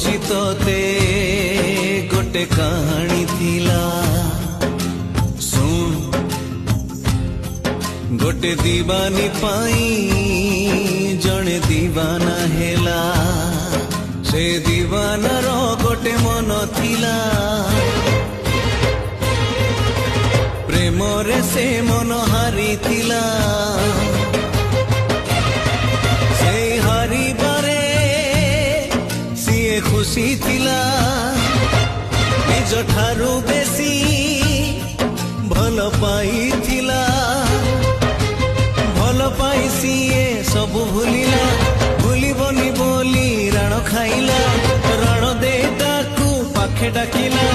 କହୁଛି ତତେ ଗୋଟେ କାହାଣୀ ଥିଲା ଶୁଣ ଗୋଟେ ଦିବାନୀ ପାଇଁ ଜଣେ ଦିବାନା ହେଲା ସେ ଦିବାନାର ଗୋଟେ ମନ ଥିଲା ପ୍ରେମରେ ସେ ମନ ହାରିଥିଲା ସେଇ ହାରିବାରେ ସିଏ ଖୁସି ଥିଲା ନିଜ ଠାରୁ ବେଶୀ ଭଲ ପାଇଥିଲା ଭଲ ପାଇ ସିଏ ସବୁ ଭୁଲିଲା ଭୁଲିବନି ବୋଲି ରାଣ ଖାଇଲା ରାଣ ଦେଇ ତାକୁ ପାଖେ ଡାକିଲା